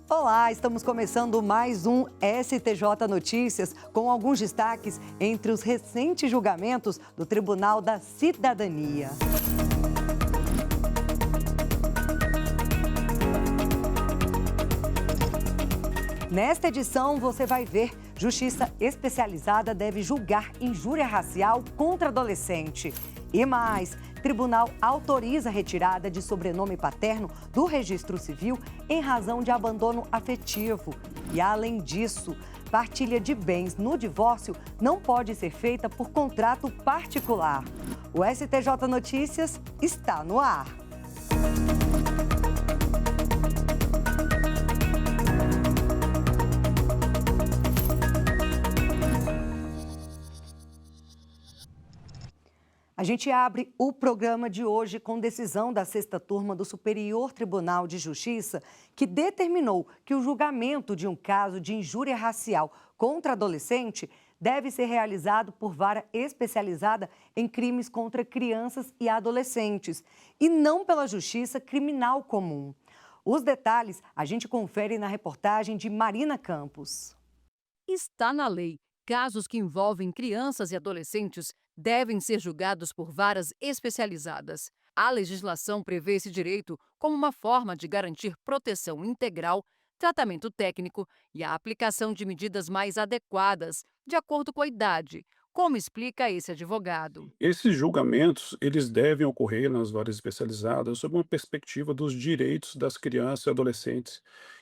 Olá, estamos começando mais um STJ Notícias com alguns destaques entre os recentes julgamentos do Tribunal da Cidadania. Nesta edição, você vai ver: Justiça especializada deve julgar injúria racial contra adolescente. E mais, Tribunal autoriza a retirada de sobrenome paterno do registro civil em razão de abandono afetivo. E, além disso, partilha de bens no divórcio não pode ser feita por contrato particular. O STJ Notícias está no ar. A gente abre o programa de hoje com decisão da 6ª Turma do Superior Tribunal de Justiça, que determinou que o julgamento de um caso de injúria racial contra adolescente deve ser realizado por vara especializada em crimes contra crianças e adolescentes, e não pela Justiça Criminal Comum. Os detalhes a gente confere na reportagem de Marina Campos. Está na lei. Casos que envolvem crianças e adolescentes devem ser julgados por varas especializadas. A legislação prevê esse direito como uma forma de garantir proteção integral, tratamento técnico e a aplicação de medidas mais adequadas, de acordo com a idade, como explica esse advogado. Esses julgamentos, eles devem ocorrer nas varas especializadas sob uma perspectiva dos direitos das crianças e adolescentes.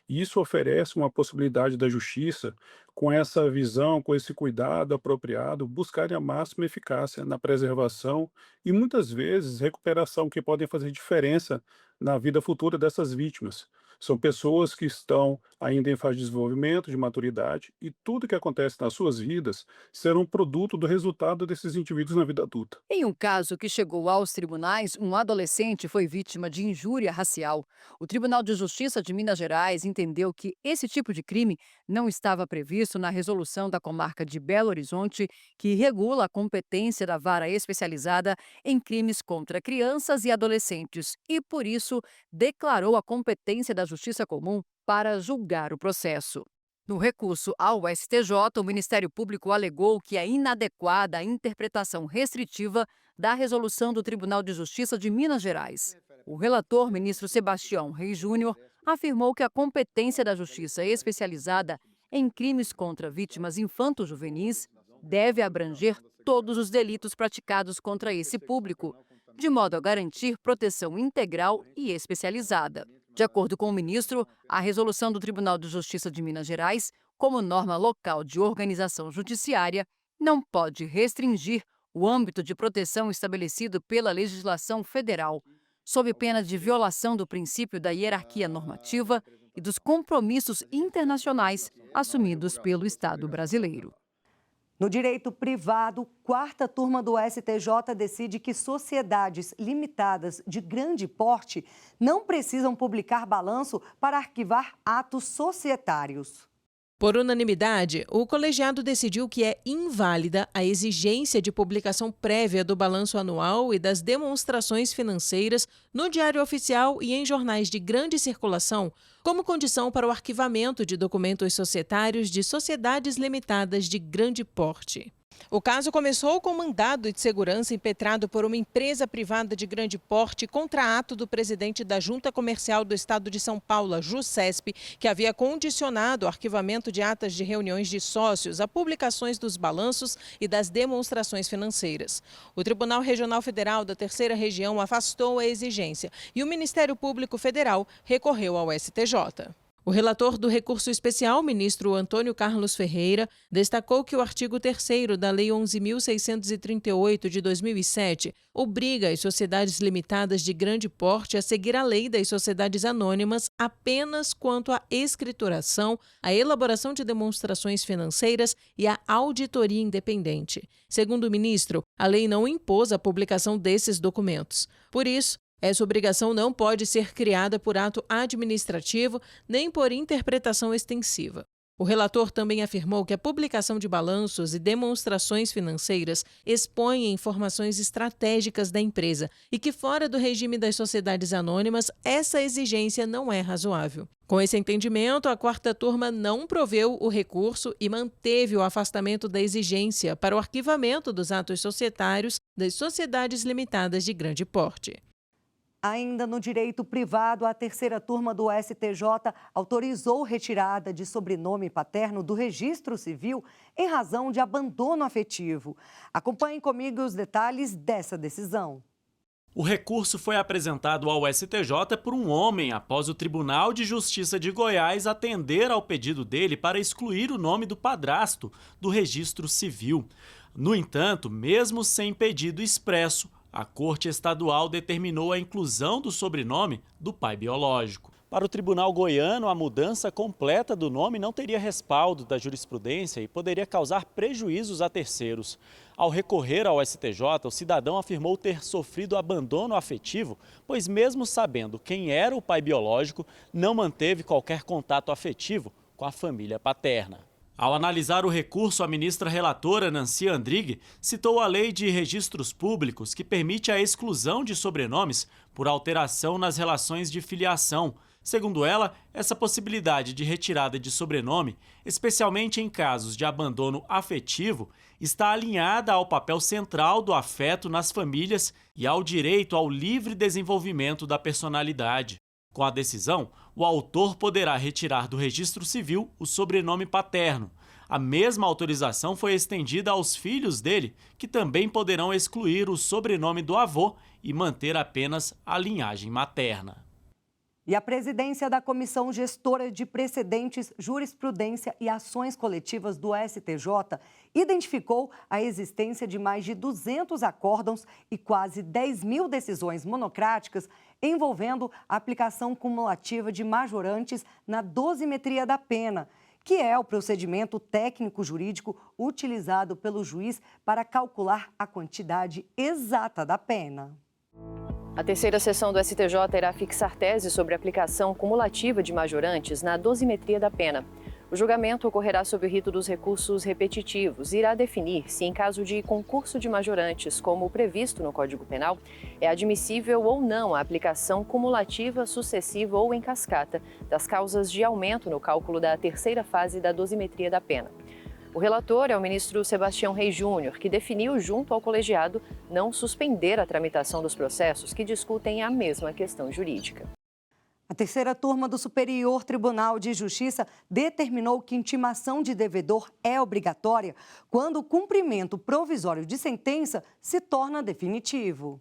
E isso oferece uma possibilidade da justiça, com essa visão, com esse cuidado apropriado, buscarem a máxima eficácia na preservação e muitas vezes recuperação, que podem fazer diferença na vida futura dessas vítimas. São pessoas que estão ainda em fase de desenvolvimento, de maturidade, e tudo que acontece nas suas vidas será um produto do resultado desses indivíduos na vida adulta. Em um caso que chegou aos tribunais, um adolescente foi vítima de injúria racial. O Tribunal de Justiça de Minas Gerais entendeu que esse tipo de crime não estava previsto na resolução da comarca de Belo Horizonte, que regula a competência da vara especializada em crimes contra crianças e adolescentes, e, por isso, declarou a competência da Justiça Comum para julgar o processo. No recurso ao STJ, o Ministério Público alegou que é inadequada a interpretação restritiva da resolução do Tribunal de Justiça de Minas Gerais. O relator, ministro Sebastião Reis Júnior, afirmou que a competência da Justiça especializada em crimes contra vítimas infanto-juvenis deve abranger todos os delitos praticados contra esse público, de modo a garantir proteção integral e especializada. De acordo com o ministro, a resolução do Tribunal de Justiça de Minas Gerais, como norma local de organização judiciária, não pode restringir o âmbito de proteção estabelecido pela legislação federal, sob pena de violação do princípio da hierarquia normativa e dos compromissos internacionais assumidos pelo Estado brasileiro. No direito privado, 4ª Turma do STJ decide que sociedades limitadas de grande porte não precisam publicar balanço para arquivar atos societários. Por unanimidade, o colegiado decidiu que é inválida a exigência de publicação prévia do balanço anual e das demonstrações financeiras no Diário Oficial e em jornais de grande circulação, como condição para o arquivamento de documentos societários de sociedades limitadas de grande porte. O caso começou com mandado de segurança impetrado por uma empresa privada de grande porte contra ato do presidente da Junta Comercial do Estado de São Paulo, a JUSCESP, que havia condicionado o arquivamento de atas de reuniões de sócios a publicações dos balanços e das demonstrações financeiras. O Tribunal Regional Federal da 3ª Região afastou a exigência e o Ministério Público Federal recorreu ao STJ. O relator do recurso especial, ministro Antônio Carlos Ferreira, destacou que o artigo 3º da Lei 11.638 de 2007 obriga as sociedades limitadas de grande porte a seguir a lei das sociedades anônimas apenas quanto à escrituração, a elaboração de demonstrações financeiras e a auditoria independente. Segundo o ministro, a lei não impôs a publicação desses documentos. Por isso, essa obrigação não pode ser criada por ato administrativo nem por interpretação extensiva. O relator também afirmou que a publicação de balanços e demonstrações financeiras expõe informações estratégicas da empresa e que, fora do regime das sociedades anônimas, essa exigência não é razoável. Com esse entendimento, a quarta turma não proveu o recurso e manteve o afastamento da exigência para o arquivamento dos atos societários das sociedades limitadas de grande porte. Ainda no direito privado, a terceira turma do STJ autorizou retirada de sobrenome paterno do registro civil em razão de abandono afetivo. Acompanhem comigo os detalhes dessa decisão. O recurso foi apresentado ao STJ por um homem após o Tribunal de Justiça de Goiás atender ao pedido dele para excluir o nome do padrasto do registro civil. No entanto, mesmo sem pedido expresso, a Corte Estadual determinou a inclusão do sobrenome do pai biológico. Para o Tribunal Goiano, a mudança completa do nome não teria respaldo da jurisprudência e poderia causar prejuízos a terceiros. Ao recorrer ao STJ, o cidadão afirmou ter sofrido abandono afetivo, pois mesmo sabendo quem era o pai biológico, não manteve qualquer contato afetivo com a família paterna. Ao analisar o recurso, a ministra relatora Nancy Andrighi citou a Lei de Registros Públicos, que permite a exclusão de sobrenomes por alteração nas relações de filiação. Segundo ela, essa possibilidade de retirada de sobrenome, especialmente em casos de abandono afetivo, está alinhada ao papel central do afeto nas famílias e ao direito ao livre desenvolvimento da personalidade. Com a decisão, o autor poderá retirar do registro civil o sobrenome paterno. A mesma autorização foi estendida aos filhos dele, que também poderão excluir o sobrenome do avô e manter apenas a linhagem materna. E a presidência da Comissão Gestora de Precedentes, Jurisprudência e Ações Coletivas do STJ identificou a existência de mais de 200 acórdãos e quase 10 mil decisões monocráticas envolvendo a aplicação cumulativa de majorantes na dosimetria da pena, que é o procedimento técnico-jurídico utilizado pelo juiz para calcular a quantidade exata da pena. A terceira sessão do STJ irá fixar tese sobre a aplicação cumulativa de majorantes na dosimetria da pena. O julgamento ocorrerá sob o rito dos recursos repetitivos e irá definir se, em caso de concurso de majorantes, como previsto no Código Penal, é admissível ou não a aplicação cumulativa, sucessiva ou em cascata das causas de aumento no cálculo da terceira fase da dosimetria da pena. O relator é o ministro Sebastião Reis Júnior, que definiu junto ao colegiado não suspender a tramitação dos processos que discutem a mesma questão jurídica. A terceira turma do Superior Tribunal de Justiça determinou que intimação de devedor é obrigatória quando o cumprimento provisório de sentença se torna definitivo.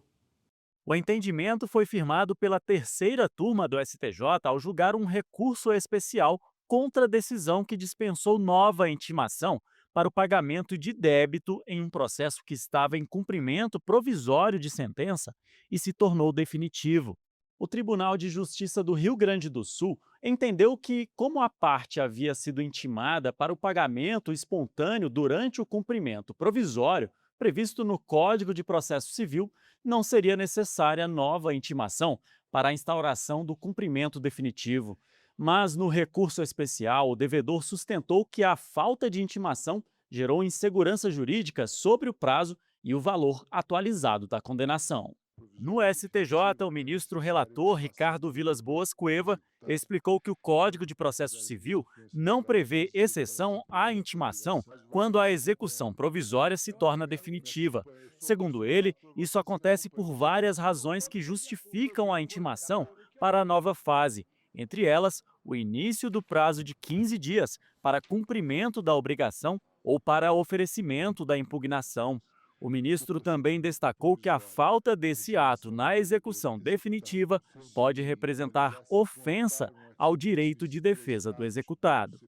O entendimento foi firmado pela terceira turma do STJ ao julgar um recurso especial contra a decisão que dispensou nova intimação para o pagamento de débito em um processo que estava em cumprimento provisório de sentença e se tornou definitivo. O Tribunal de Justiça do Rio Grande do Sul entendeu que, como a parte havia sido intimada para o pagamento espontâneo durante o cumprimento provisório previsto no Código de Processo Civil, não seria necessária nova intimação para a instauração do cumprimento definitivo. Mas, no recurso especial, o devedor sustentou que a falta de intimação gerou insegurança jurídica sobre o prazo e o valor atualizado da condenação. No STJ, o ministro relator Ricardo Vilas Boas Cueva explicou que o Código de Processo Civil não prevê exceção à intimação quando a execução provisória se torna definitiva. Segundo ele, isso acontece por várias razões que justificam a intimação para a nova fase. Entre elas, o início do prazo de 15 dias para cumprimento da obrigação ou para oferecimento da impugnação. O ministro também destacou que a falta desse ato na execução definitiva pode representar ofensa ao direito de defesa do executado.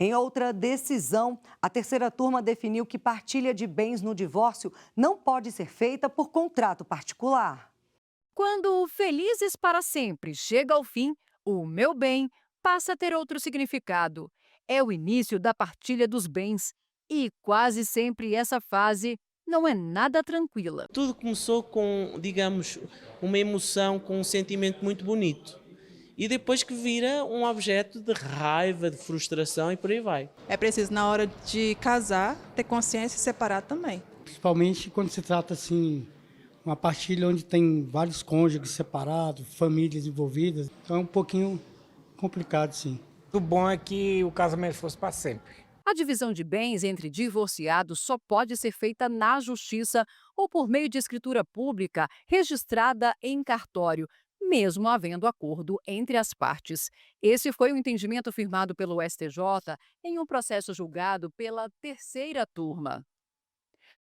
Em outra decisão, a terceira turma definiu que partilha de bens no divórcio não pode ser feita por contrato particular. Quando o felizes para sempre chega ao fim, o meu bem passa a ter outro significado. É o início da partilha dos bens. E quase sempre essa fase não é nada tranquila. Tudo começou com, digamos, uma emoção, com um sentimento muito bonito. e depois que vira um objeto de raiva, de frustração e por aí vai. É preciso, na hora de casar, ter consciência e separar também. Principalmente quando se trata, assim, uma partilha onde tem vários cônjuges separados, famílias envolvidas. Então é um pouquinho complicado, sim. O bom é que o casamento fosse para sempre. A divisão de bens entre divorciados só pode ser feita na justiça ou por meio de escritura pública registrada em cartório, mesmo havendo acordo entre as partes. Esse foi o entendimento firmado pelo STJ em um processo julgado pela terceira turma.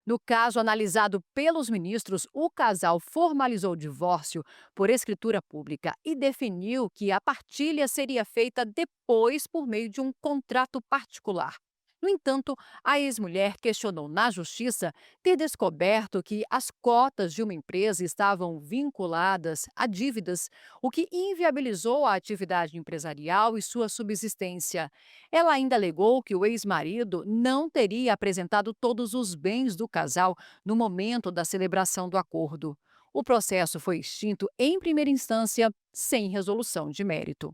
No caso analisado pelos ministros, o casal formalizou o divórcio por escritura pública e definiu que a partilha seria feita depois por meio de um contrato particular. No entanto, a ex-mulher questionou na justiça ter descoberto que as cotas de uma empresa estavam vinculadas a dívidas, o que inviabilizou a atividade empresarial e sua subsistência. Ela ainda alegou que o ex-marido não teria apresentado todos os bens do casal no momento da celebração do acordo. O processo foi extinto em primeira instância, sem resolução de mérito.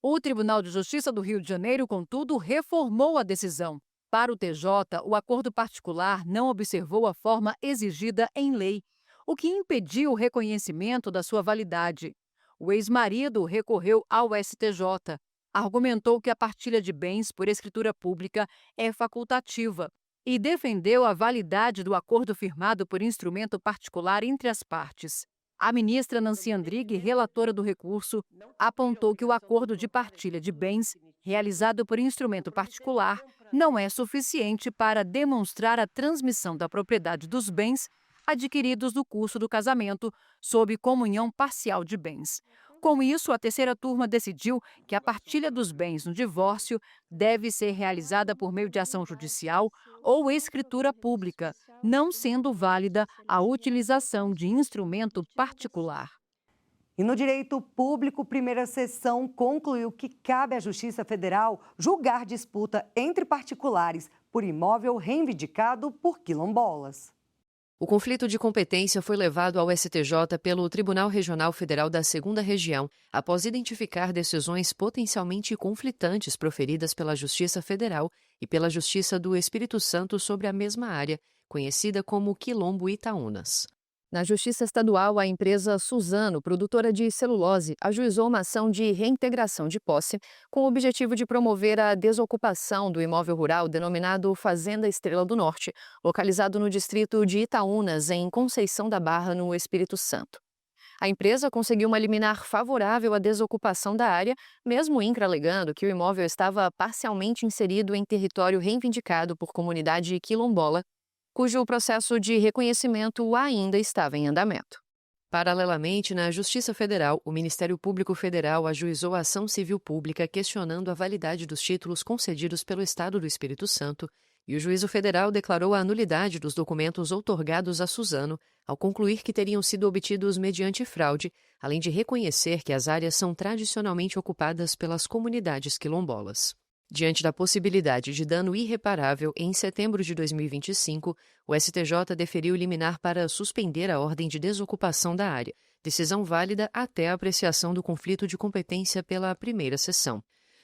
O Tribunal de Justiça do Rio de Janeiro, contudo, reformou a decisão. Para o TJ, o acordo particular não observou a forma exigida em lei, o que impediu o reconhecimento da sua validade. O ex-marido recorreu ao STJ, argumentou que a partilha de bens por escritura pública é facultativa e defendeu a validade do acordo firmado por instrumento particular entre as partes. A ministra Nancy Andrighi, relatora do recurso, apontou que o acordo de partilha de bens, realizado por instrumento particular, não é suficiente para demonstrar a transmissão da propriedade dos bens adquiridos no curso do casamento sob comunhão parcial de bens. Com isso, a terceira turma decidiu que a partilha dos bens no divórcio deve ser realizada por meio de ação judicial ou escritura pública, não sendo válida a utilização de instrumento particular. E no direito público, primeira sessão concluiu que cabe à Justiça Federal julgar disputa entre particulares por imóvel reivindicado por quilombolas. O conflito de competência foi levado ao STJ pelo Tribunal Regional Federal da 2ª Região, após identificar decisões potencialmente conflitantes proferidas pela Justiça Federal e pela Justiça do Espírito Santo sobre a mesma área, conhecida como Quilombo Itaúnas. Na Justiça Estadual, a empresa Suzano, produtora de celulose, ajuizou uma ação de reintegração de posse com o objetivo de promover a desocupação do imóvel rural denominado Fazenda Estrela do Norte, localizado no distrito de Itaúnas, em Conceição da Barra, no Espírito Santo. A empresa conseguiu uma liminar favorável à desocupação da área, mesmo o INCRA alegando que o imóvel estava parcialmente inserido em território reivindicado por comunidade quilombola, cujo processo de reconhecimento ainda estava em andamento. Paralelamente, na Justiça Federal, o Ministério Público Federal ajuizou a ação civil pública questionando a validade dos títulos concedidos pelo Estado do Espírito Santo, e o juízo federal declarou a nulidade dos documentos outorgados a Suzano, ao concluir que teriam sido obtidos mediante fraude, além de reconhecer que as áreas são tradicionalmente ocupadas pelas comunidades quilombolas. Diante da possibilidade de dano irreparável, em setembro de 2025, o STJ deferiu liminar para suspender a ordem de desocupação da área, decisão válida até a apreciação do conflito de competência pela primeira sessão.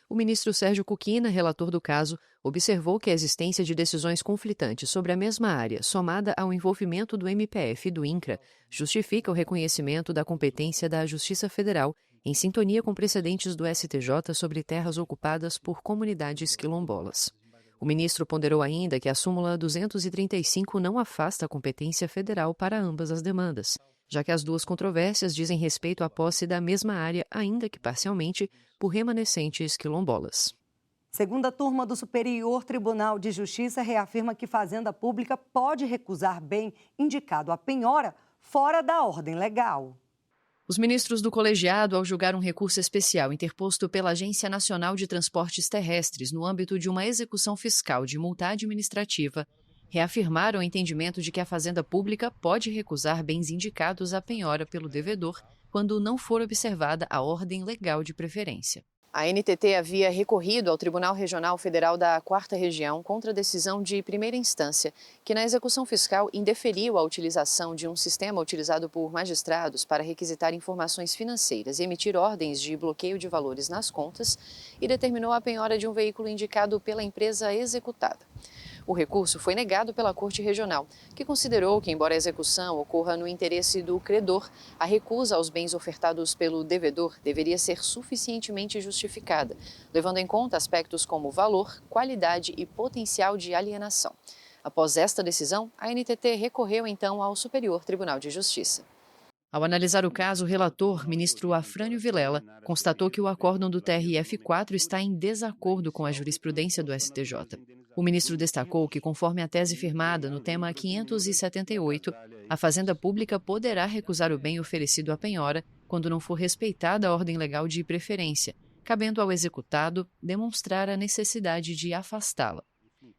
O ministro Sérgio Cuquina, relator do caso, observou que a existência de decisões conflitantes sobre a mesma área, somada ao envolvimento do MPF e do INCRA, justifica o reconhecimento da competência da Justiça Federal, em sintonia com precedentes do STJ sobre terras ocupadas por comunidades quilombolas. O ministro ponderou ainda que a súmula 235 não afasta a competência federal para ambas as demandas, já que as duas controvérsias dizem respeito à posse da mesma área, ainda que parcialmente, por remanescentes quilombolas. Segunda turma do Superior Tribunal de Justiça reafirma que Fazenda Pública pode recusar bem indicado à penhora fora da ordem legal. Os ministros do colegiado, ao julgar um recurso especial interposto pela Agência Nacional de Transportes Terrestres no âmbito de uma execução fiscal de multa administrativa, reafirmaram o entendimento de que a Fazenda Pública pode recusar bens indicados à penhora pelo devedor quando não for observada a ordem legal de preferência. A NTT havia recorrido ao Tribunal Regional Federal da 4ª Região contra a decisão de primeira instância, que na execução fiscal indeferiu a utilização de um sistema utilizado por magistrados para requisitar informações financeiras e emitir ordens de bloqueio de valores nas contas e determinou a penhora de um veículo indicado pela empresa executada. O recurso foi negado pela Corte Regional, que considerou que, embora a execução ocorra no interesse do credor, a recusa aos bens ofertados pelo devedor deveria ser suficientemente justificada, levando em conta aspectos como valor, qualidade e potencial de alienação. Após esta decisão, a NTT recorreu então ao Superior Tribunal de Justiça. Ao analisar o caso, o relator, ministro Afrânio Vilela, constatou que o acórdão do TRF4 está em desacordo com a jurisprudência do STJ. O ministro destacou que, conforme a tese firmada no tema 578, a Fazenda Pública poderá recusar o bem oferecido à penhora quando não for respeitada a ordem legal de preferência, cabendo ao executado demonstrar a necessidade de afastá-la.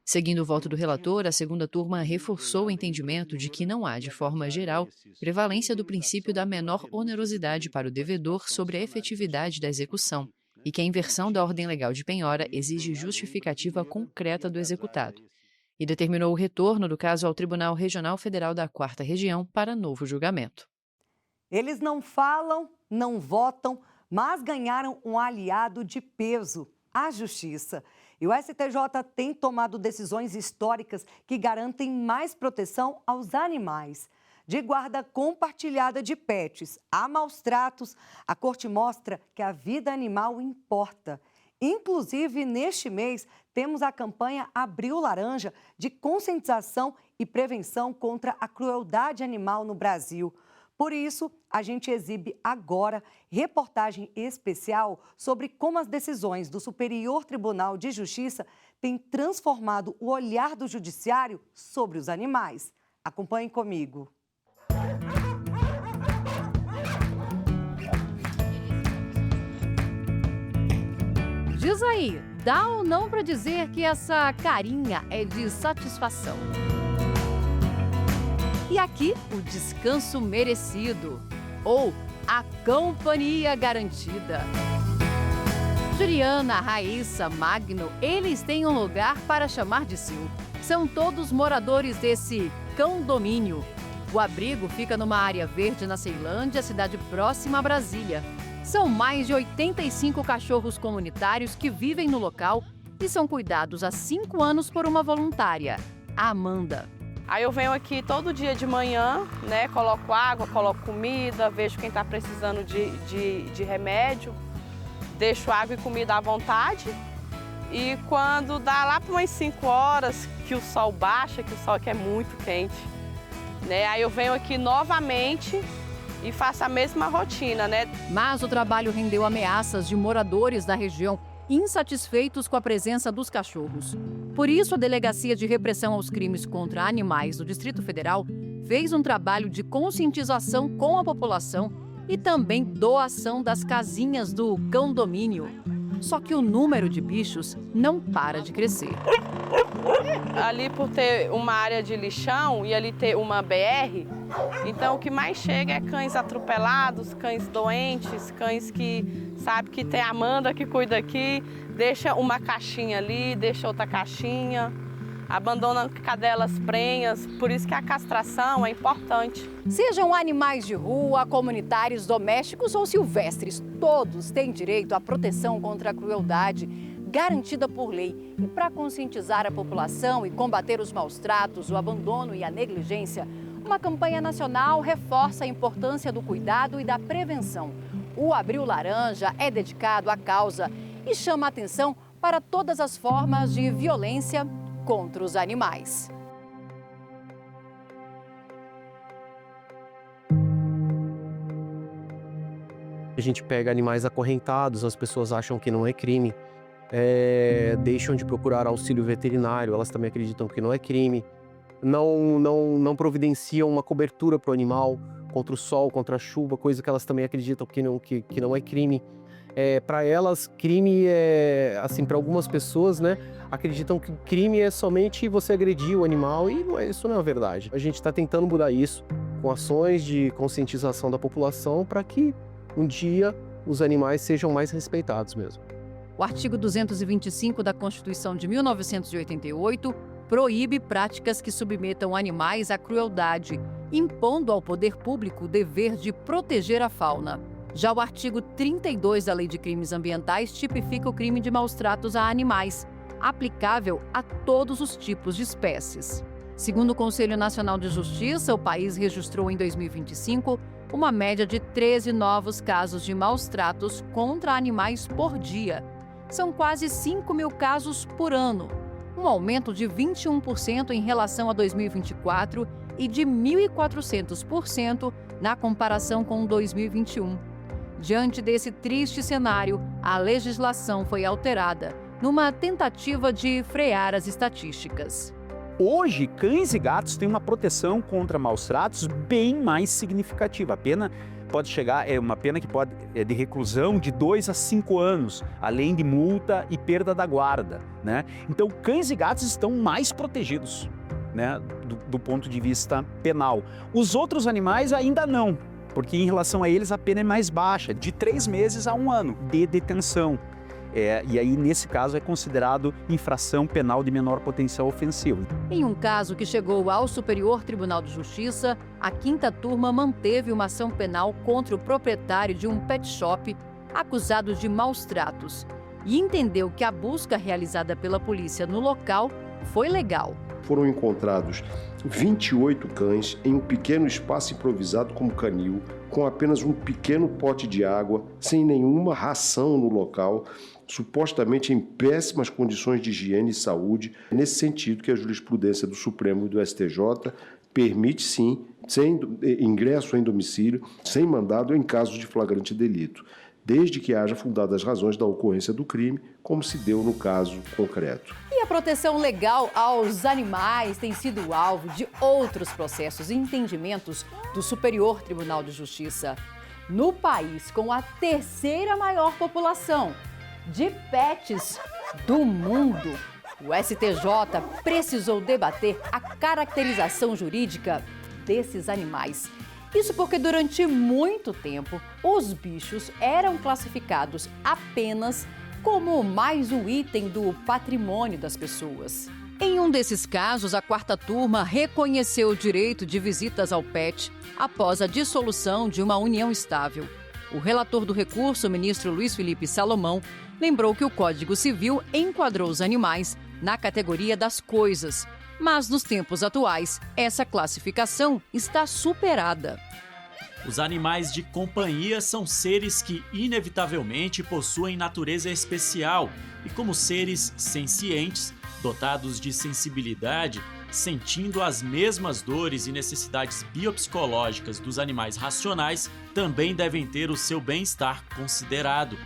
Seguindo o voto do relator, a segunda turma reforçou o entendimento de que não há, de forma geral, prevalência do princípio da menor onerosidade para o devedor sobre a efetividade da execução e que a inversão da ordem legal de penhora exige justificativa concreta do executado, e determinou o retorno do caso ao Tribunal Regional Federal da 4ª Região para novo julgamento. Eles não falam, não votam, mas ganharam um aliado de peso, a Justiça. E o STJ tem tomado decisões históricas que garantem mais proteção aos animais. De guarda compartilhada de pets a maus tratos, a Corte mostra que a vida animal importa. Inclusive, neste mês, temos a campanha Abril Laranja de conscientização e prevenção contra a crueldade animal no Brasil. Por isso, a gente exibe agora reportagem especial sobre como as decisões do Superior Tribunal de Justiça têm transformado o olhar do Judiciário sobre os animais. Acompanhe comigo. Diz aí, dá ou não para dizer que essa carinha é de satisfação? E aqui, o descanso merecido, ou a companhia garantida. Juliana, Raíssa, Magno, eles têm um lugar para chamar de seu. São todos moradores desse condomínio. O abrigo fica numa área verde na Ceilândia, cidade próxima a Brasília. São mais de 85 cachorros comunitários que vivem no local e são cuidados há 5 anos por uma voluntária, a Amanda. Aí eu venho aqui todo dia de manhã, né? Coloco água, coloco comida, vejo quem está precisando de remédio, deixo água e comida à vontade. E quando dá lá para umas 5 horas que o sol baixa, que o sol aqui é muito quente, né? Aí eu venho aqui novamente e faço a mesma rotina, né? Mas o trabalho rendeu ameaças de moradores da região insatisfeitos com a presença dos cachorros. Por isso, a Delegacia de Repressão aos Crimes contra Animais do Distrito Federal fez um trabalho de conscientização com a população e também doação das casinhas do condomínio. Só que o número de bichos não para de crescer. Ali por ter uma área de lixão e ali ter uma BR, então o que mais chega é cães atropelados, cães doentes, cães que sabe que tem a Amanda que cuida aqui, deixa uma caixinha ali, deixa outra caixinha, abandona cadelas prenhas, por isso que a castração é importante. Sejam animais de rua, comunitários, domésticos ou silvestres, todos têm direito à proteção contra a crueldade garantida por lei. E para conscientizar a população e combater os maus tratos, o abandono e a negligência, uma campanha nacional reforça a importância do cuidado e da prevenção. O Abril Laranja é dedicado à causa e chama a atenção para todas as formas de violência contra os animais. A gente pega animais acorrentados, as pessoas acham que não é crime, deixam de procurar auxílio veterinário, elas também acreditam que não é crime, não providenciam uma cobertura para o animal contra o sol, contra a chuva, coisa que elas também acreditam que não é crime. Para elas, crime é, assim, para algumas pessoas, né, acreditam que crime é somente você agredir o animal e isso não é verdade. A gente está tentando mudar isso com ações de conscientização da população para que um dia os animais sejam mais respeitados mesmo. O artigo 225 da Constituição de 1988 proíbe práticas que submetam animais à crueldade, impondo ao poder público o dever de proteger a fauna. Já o artigo 32 da Lei de Crimes Ambientais tipifica o crime de maus-tratos a animais, aplicável a todos os tipos de espécies. Segundo o Conselho Nacional de Justiça, o país registrou em 2025 uma média de 13 novos casos de maus-tratos contra animais por dia. São quase 5 mil casos por ano, um aumento de 21% em relação a 2024 e de 1.400% na comparação com 2021. Diante desse triste cenário, a legislação foi alterada, numa tentativa de frear as estatísticas. Hoje, cães e gatos têm uma proteção contra maus-tratos bem mais significativa. A pena pode chegar, uma pena que pode de reclusão de 2 a 5 anos, além de multa e perda da guarda, né? Então, cães e gatos estão mais protegidos, né, do ponto de vista penal. Os outros animais ainda não, porque em relação a eles a pena é mais baixa, de 3 meses a 1 ano de detenção. E aí, nesse caso, é considerado infração penal de menor potencial ofensivo. Em um caso que chegou ao Superior Tribunal de Justiça, a 5ª Turma manteve uma ação penal contra o proprietário de um pet shop acusado de maus-tratos e entendeu que a busca realizada pela polícia no local foi legal. Foram encontrados 28 cães em um pequeno espaço improvisado como canil, com apenas um pequeno pote de água, sem nenhuma ração no local, supostamente em péssimas condições de higiene e saúde. É nesse sentido que a jurisprudência do Supremo e do STJ permite, sim, sem ingresso em domicílio, sem mandado em caso de flagrante delito, desde que haja fundadas razões da ocorrência do crime, como se deu no caso concreto. E a proteção legal aos animais tem sido alvo de outros processos e entendimentos do Superior Tribunal de Justiça. No país com a 3ª maior população de pets do mundo, o STJ precisou debater a caracterização jurídica desses animais. Isso porque durante muito tempo os bichos eram classificados apenas como mais um item do patrimônio das pessoas. Em um desses casos, a 4ª Turma reconheceu o direito de visitas ao pet após a dissolução de uma união estável. O relator do recurso, o ministro Luiz Felipe Salomão, lembrou que o Código Civil enquadrou os animais na categoria das coisas, mas nos tempos atuais, essa classificação está superada. Os animais de companhia são seres que inevitavelmente possuem natureza especial e, como seres sencientes, dotados de sensibilidade, sentindo as mesmas dores e necessidades biopsicológicas dos animais racionais, também devem ter o seu bem-estar considerado.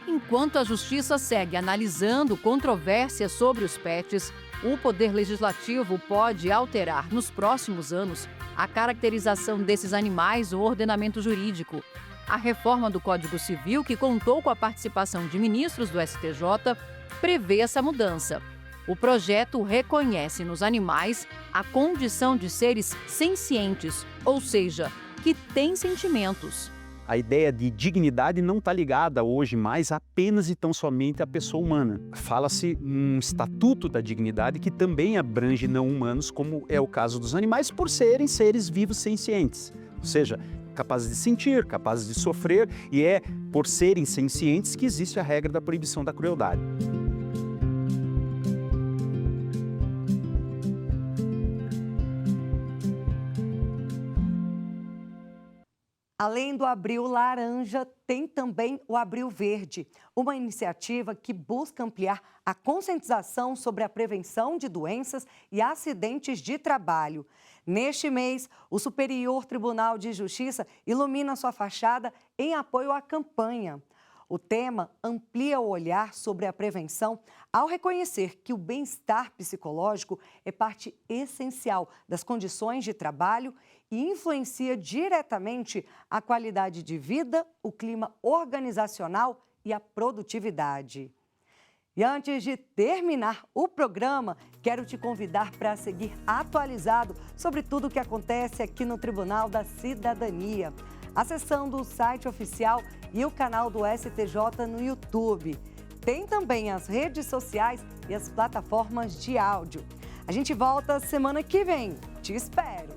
Enquanto a Justiça segue analisando controvérsias sobre os pets, o Poder Legislativo pode alterar nos próximos anos a caracterização desses animais no ordenamento jurídico. A reforma do Código Civil, que contou com a participação de ministros do STJ, prevê essa mudança. O projeto reconhece nos animais a condição de seres sencientes, ou seja, que têm sentimentos. A ideia de dignidade não está ligada hoje mais apenas e tão somente à pessoa humana. Fala-se um estatuto da dignidade que também abrange não humanos, como é o caso dos animais, por serem seres vivos sencientes. Ou seja, capazes de sentir, capazes de sofrer, e é por serem sencientes que existe a regra da proibição da crueldade. Além do Abril Laranja, tem também o Abril Verde, uma iniciativa que busca ampliar a conscientização sobre a prevenção de doenças e acidentes de trabalho. Neste mês, o Superior Tribunal de Justiça ilumina sua fachada em apoio à campanha. O tema amplia o olhar sobre a prevenção ao reconhecer que o bem-estar psicológico é parte essencial das condições de trabalho e influencia diretamente a qualidade de vida, o clima organizacional e a produtividade. E antes de terminar o programa, quero te convidar para seguir atualizado sobre tudo o que acontece aqui no Tribunal da Cidadania. acessando o site oficial e o canal do STJ no YouTube. Tem também as redes sociais e as plataformas de áudio. A gente volta semana que vem. Te espero!